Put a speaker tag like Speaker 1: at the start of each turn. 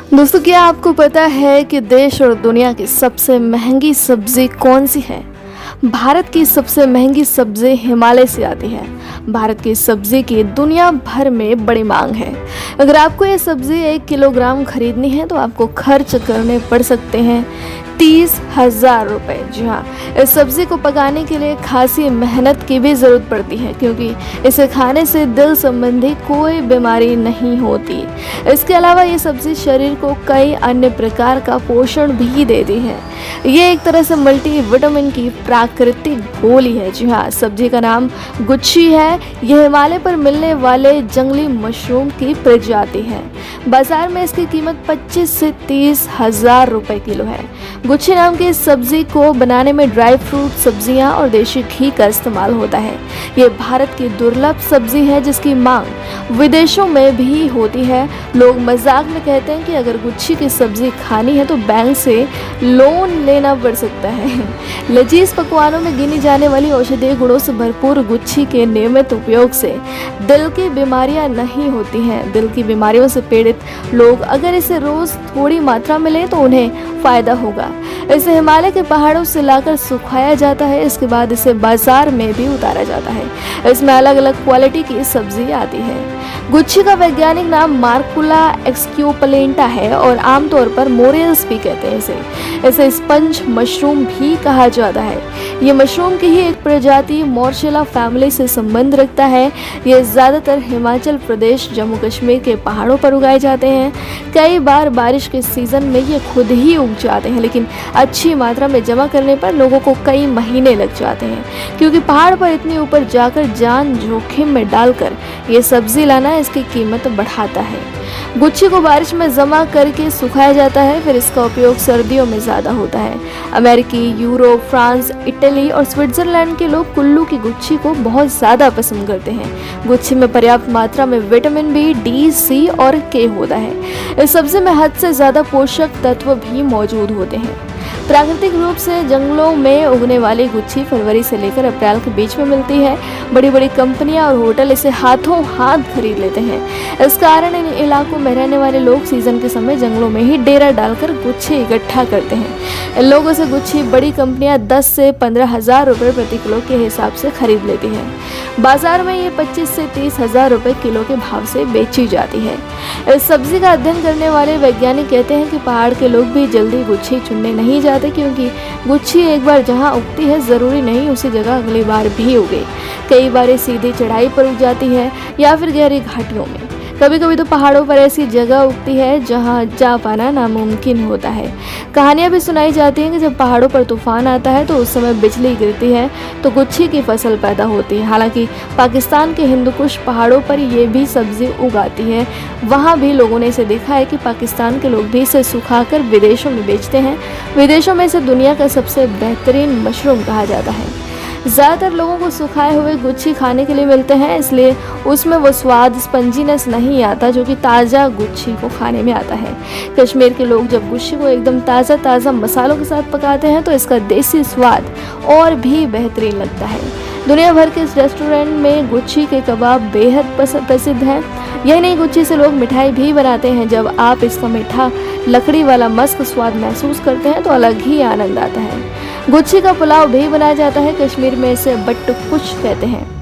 Speaker 1: दोस्तों, क्या आपको पता है कि देश और दुनिया की सबसे महंगी सब्जी कौन सी है? भारत की सबसे महंगी सब्जी हिमालय से आती है। भारत की सब्जी की दुनिया भर में बड़ी मांग है। अगर आपको ये सब्जी 1 किलोग्राम खरीदनी है तो आपको खर्च करने पड़ सकते हैं 30,000 रुपये। जी हाँ, इस सब्ज़ी को पकाने के लिए खासी मेहनत की भी ज़रूरत पड़ती है, क्योंकि इसे खाने से दिल संबंधी कोई बीमारी नहीं होती। इसके अलावा ये सब्ज़ी शरीर को कई अन्य प्रकार का पोषण भी देती है। ये एक तरह से मल्टीविटामिन की प्राकृतिक गोली है। जी हाँ, सब्जी का नाम गुच्छी है। यह हिमालय पर मिलने वाले जंगली मशरूम की प्रजाति है। बाजार में इसकी कीमत 25 से 30,000 रुपये किलो है। गुच्छी नाम की इस सब्जी को बनाने में ड्राई फ्रूट, सब्जियां और देशी घी का इस्तेमाल होता है। ये भारत की दुर्लभ सब्जी है जिसकी मांग विदेशों में भी होती है। लोग मजाक में कहते हैं कि अगर गुच्छी की सब्जी खानी है तो बैंक से लोन लेना पड़ सकता है। लजीज पकवानों में गिनी जाने वाली औषधीय गुणों से भरपूर गुच्छी के नियमित उपयोग से दिल की बीमारियां नहीं होती हैं। दिल की बीमारियों से पीड़ित लोग अगर इसे रोज थोड़ी मात्रा में लें तो उन्हें फायदा होगा। इसे हिमालय के पहाड़ों से लाकर सुखाया जाता है। इसके बाद इसे बाजार में भी उतारा जाता है। इसमें अलग अलग क्वालिटी की सब्जी आती है। गुच्छी का वैज्ञानिक नाम मार्कुला एक्सक्यूपलेंटा है और आमतौर पर मोरियल्स भी कहते हैं। इसे स्पंज मशरूम भी कहा जाता है। ये मशरूम की ही एक प्रजाति मोर्शेला फैमिली से संबंध रखता है। ये ज़्यादातर हिमाचल प्रदेश, जम्मू कश्मीर के पहाड़ों पर उगाए जाते हैं। कई बार बारिश के सीज़न में ये खुद ही उग जाते हैं, लेकिन अच्छी मात्रा में जमा करने पर लोगों को कई महीने लग जाते हैं, क्योंकि पहाड़ पर इतनी ऊपर जाकर जान जोखिम में डालकर ये सब्जी लाना इसकी कीमत बढ़ाता है। गुच्छी को बारिश में जमा करके सुखाया जाता है, फिर इसका उपयोग सर्दियों में ज़्यादा होता है। अमेरिकी, यूरोप, फ्रांस, इटली और स्विट्जरलैंड के लोग कुल्लू की गुच्छी को बहुत ज़्यादा पसंद करते हैं। गुच्छी में पर्याप्त मात्रा में विटामिन बी, डी, सी और के होता है। इस सब्जी में हद से ज़्यादा पोषक तत्व भी मौजूद होते हैं। प्राकृतिक रूप से जंगलों में उगने वाली गुच्छी फरवरी से लेकर अप्रैल के बीच में मिलती है। बड़ी बड़ी कंपनियां और होटल इसे हाथों हाथ खरीद लेते हैं। इस कारण इन इलाकों में रहने वाले लोग सीजन के समय जंगलों में ही डेरा डालकर गुच्छी इकट्ठा करते हैं। इन लोगों से गुच्छी बड़ी कंपनियां 10 से 15,000 रुपये प्रति किलो के हिसाब से खरीद लेती हैं। बाजार में ये 25 से 30,000 रुपये किलो के भाव से बेची जाती है। इस सब्जी का अध्ययन करने वाले वैज्ञानिक कहते हैं कि पहाड़ के लोग भी जल्दी गुच्छी चुनने नहीं जाते, क्योंकि गुच्छी एक बार जहां उगती है ज़रूरी नहीं उसी जगह अगली बार भी उगे। कई बार सीधी चढ़ाई पर उग जाती है या फिर गहरी घाटियों में। कभी कभी तो पहाड़ों पर ऐसी जगह उगती है जहां जा पाना नामुमकिन होता है। कहानियां भी सुनाई जाती हैं कि जब पहाड़ों पर तूफान आता है तो उस समय बिजली गिरती है तो गुच्छी की फसल पैदा होती है। हालांकि पाकिस्तान के हिंदुकुश पहाड़ों पर ये भी सब्जी उगाती है। वहाँ भी लोगों ने इसे देखा है कि पाकिस्तान के लोग भी इसे सुखाकर विदेशों में बेचते हैं। विदेशों में इसे दुनिया का सबसे बेहतरीन मशरूम कहा जाता है। ज़्यादातर लोगों को सुखाए हुए गुच्छी खाने के लिए मिलते हैं, इसलिए उसमें वो स्वाद, स्पंजीनेस नहीं आता जो कि ताज़ा गुच्छी को खाने में आता है। कश्मीर के लोग जब गुच्छी को एकदम ताज़ा मसालों के साथ पकाते हैं तो इसका देसी स्वाद और भी बेहतरीन लगता है। दुनिया भर के इस रेस्टोरेंट में गुच्छी के कबाब बेहद प्रसिद्ध हैं। यही नहीं, गुच्छी से लोग मिठाई भी बनाते हैं। जब आप इसका मीठा लकड़ी वाला मस्क स्वाद महसूस करते हैं तो अलग ही आनंद आता है। गुच्छी का पुलाव भी बनाया जाता है। कश्मीर में इसे बट्टू कुछ कहते हैं।